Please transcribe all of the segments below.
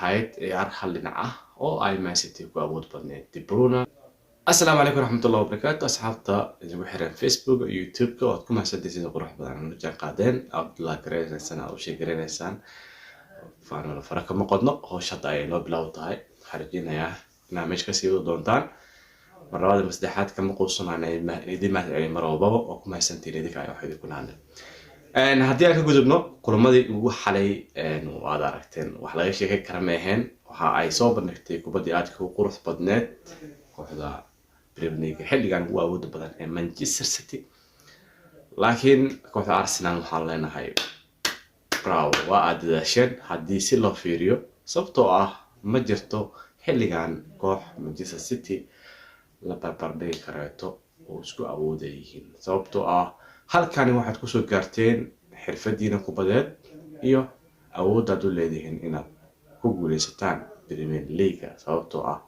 ahayd ciyaar hal dhinac ah oo ay Man City ku awood badneyd De Bruyne. Assalaamu calaykum waraxmatullahi wabarakaatu asxaabta idigu xiran Facebook iyo YouTube-ka waad ku mahadsantahay sida qurux badan u jaan qaadeen Abdullah gareynaysaan oo sheeganaysaan faano fara kama qodno hawsha hadda ay noo bilow tahay waxaan rajeynayaa inaad meesha kasii wadi doontaan mar labaad masaddexaad kama quusanayna idin mahadcelin mar walbaba oo ku mahadsantihiin idinka ay wax idinku naanay haddii aan ka gudubno kulamadii ugu xalay waad aragteen wax laga sheekay kara ma ahayn waxa ay soo bandhigtay kubaddii aadka u qurux badneed kooxda Premier League xilligan ugu awood badan ee Manchester City laakiin kooxda Arsenal waxaan leenahay bravo waa aad dadaasheen haddii si loo fiiriyo sababtoo ah ma jirto xilligan koox Manchester City la barbardhigi karaato oo isku awoodayihiin sababtoo ah halkani waxaad ku soo gaarteen xirfadiina kubadeed iyo awoodda aad u leedihiin inaad ku guuleysataan Premier League sababtoo ah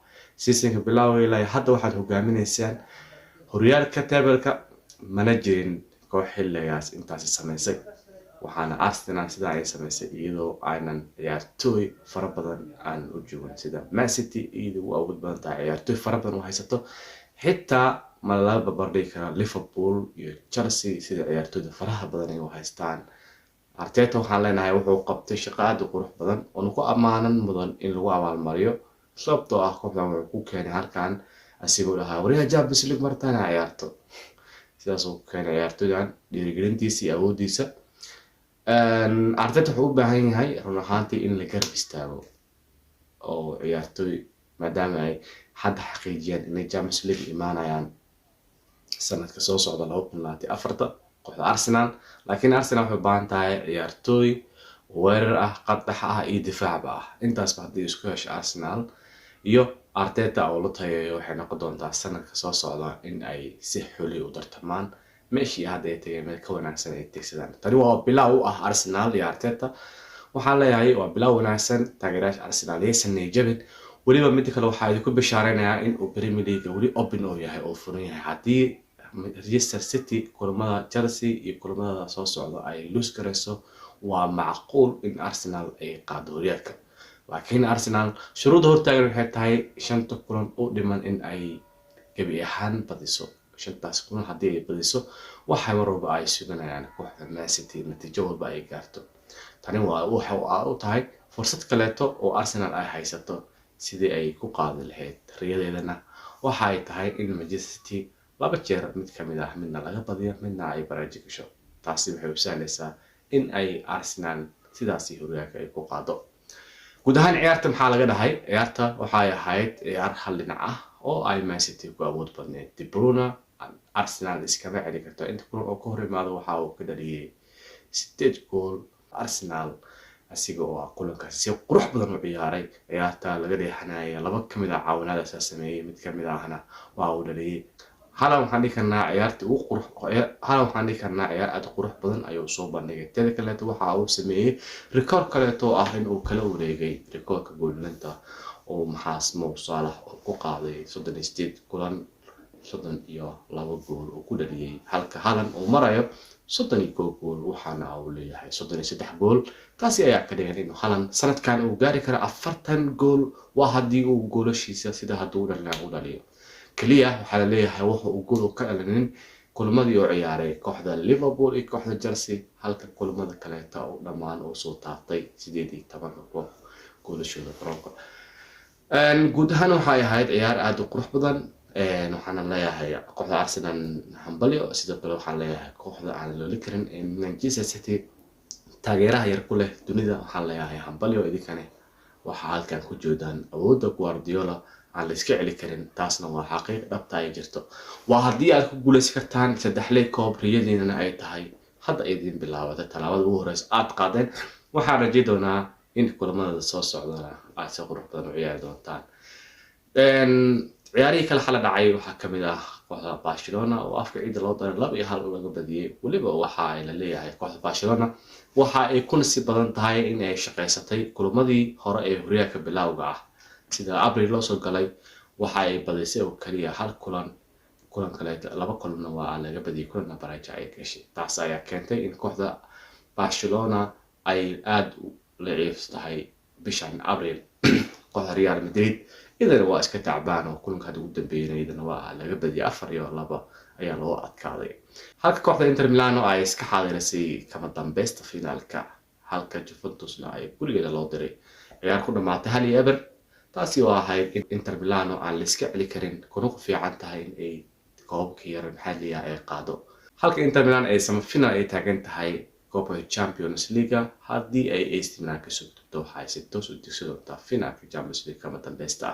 seasonka bilowga ilaa hadda waxaad hogaaminaysaan horyaalka tabelka mana jirin koox xilligaas intaasi samaysay waxaana Arsenal sidaa ay samaysay iyadoo aanan ciyaartooy fara badan aan u joogin sida Man City iyadoo u awood badan tahay ciyaartooy fara badan u haysato xitaa ma la barbardhigi kara Liverpool iyo Chelsea sida ciyaartooyda faraha badan ay u haystaan Arteta waxaan leenahay wuxuu qabtay shaqo aad u qurux badan oo ku amaanan mudan in lagu abaalmariyo sababtoo ah kooxdan wuxuu ku keenay halkan asigoo lahaa wariyaha Champions League martaan ciyaarto sidaas uu keenay ciyaartooydan dhiirigelintiisa iyo awoodiisa Arteta wuxuu u baahan yahay run ahaantii in la garab istaago oo ciyaartooy maadaama ay hadda xaqiijiyeen inay Champions League imaanayaan sanadka soo socda 2024 kooxda Arsenal laakiin Arsenal waxay u baahan tahay ciyaartooy weerar ah qadax ah iyo difaacba ah intaas haddii isku hesho Arsenal iyo Arteta oo la tayayo waxay noqon doontaa sanadka soo socda in ay si xuli u tartamaan meeshii hadda ay tagay meel ka wanaagsan ay tigsadaan tani waa bilow u ah Arsenal iyo Arteta waxaan leeyahay waa bilow wanaagsan taageerayaasha Arsenal aysan jabin waliba mid kale waxa ay ku bishaareynayaa in uu Premier League wali open oo yahay oo furan yahay haddii Manchester City kulamada Chelsea iyo kulamada soo socda ay lose gareyso waa macquul in Arsenal ay qaado horyaalka laakiin Arsenal shuruudo hortaagan waxay tahay 5 kulan oo dhiman in ay gabi ahaan badiso 5 kulan haddii ay badiso waxa marwalba ay suganayaan kooxda Man City natiijo walba ay gaarto tani waxa u tahay fursad kaleeto oo Arsenal ay haysato sidii ay ku qaadi lahayd riyadeedana waxa ay tahay in Manchester City laba jeer mid kamid ah midna laga badiyo midna ay baraaji gasho taasi waxay u sahlaysaa in ay Arsenal sidaasi horyaalka ay ku qaado guud ahaan ciyaarta maxaa laga dhahay ciyaarta waxay ahayd ciyaar hal dhinac ah oo ay Man City ku awood badneyd De Bruyne Arsenal iskama celin karto inta kulan oo ka hor imaado waxa uu ka dhaliyay 8 gool Arsenal asiga oo kulankaasi si qurux badan u ciyaaray ciyaarta laga dheexanayo laba kamid ah caawinada sameeyay mid kamid ahna waa uu dhaliyay halan waxaan dhihi karnaa ciyaarta ugu qurux halan waxaan dhihi karnaa ciyaar aad qurux badan ayuu soo bandhigay teeda kale waxa uu sameeyay record kale oo ah in uu kala wareegay recordka goolinta oo maxaas Mo Salah oo ku qaaday 38 kulan 32 gool oo ku dhaliyay halka halan uu marayo 31 gool waxaana uu leeyahay 33 gool taasi ayaa ka dhigan in halan sanadkan uu gaari karo 40 gool waa haddii uu goolashiisa sida hadduu dhaliyo kaliya waxa la leeyahay waxa uu gool ka dhalinin kulmadii oo ciyaaray kooxda Liverpool iyo kooxda Chelsea halka kulmada kale oo dhamaan oo soo taaftay 18 koox goolashooda garoonka guud ahaan waxay ahayd ciyaar aad u qurux badan waxaan leeyahay kooxda Arsenal hambalyo sidoo kale waxaan leeyahay kooxda aan loo karin Manchester City taageeraha yar ku leh dunida waxaan leeyahay hambalyo idinkana waxa halkan ku joodaan awoodda Guardiola aan la iska celi karin taasna waa xaqiiq dhabta ay jirto waa haddii aad ku guuleysan kartaan 3 koob riyadiina ay tahay hadda idin bilaawday talaabada ugu horeysa aad qaadeen waxaan rajay doonaa in kulamada soo socdana aad si qurux badan u ciyaari doontaan ciyaarihii kala xala dhacay waxa kamid ah kooxda Barcelona oo afka ciida loo daray 2-1 laga badiyay waliba waxa ay la leeyahay kooxda Barcelona waxa ay ku nasiib badan tahay in ay shaqeysatay kulamadii hore ee horyaalka bilowga ah sida April loo soo galay waxa ay badisay oo kaliya hal kulan kale laba kulan waa laga badiyay kulan baraaja ay gashay taas ayaa keentay in kooxda Barcelona ay aad u leeyahay bishan April kooxda Real Madrid idana waa iska tacbaan oo kulanka ugu dambeeyay idana waa laga badiyay 4-2 ayaa loo adkaaday halka kooxda Inter Milan ay iska xaadirisay kama dambaysta finaalka halka Juventusna ay gurigeeda loo diray ciyaar ku dhamaatay 1-1 taasi oo ahayd in Inter Milan aan la iska celi karin kuna ku fiican tahay in ay koobka yar maxalliga ay qaado halka Inter Milan ay semifinal ay taagan tahay Copa Champions League haddii ay AC Milan ka soo tagto waxay si toos u digso doontaa finaalka Champions League kama dambaysta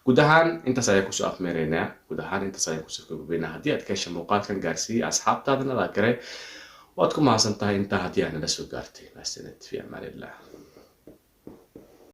guud ahaan intaas ayaan kusoo afmeeraynaa guud ahaan intaas ayaan kusoo gabagabeynaa haddii aad ka heshay muuqaalkan gaarsiiyey asxaabtaadana la garay waad ku mahadsan tahay intaa haddii aad nala soo gaartay mahadsanid fi amaanillah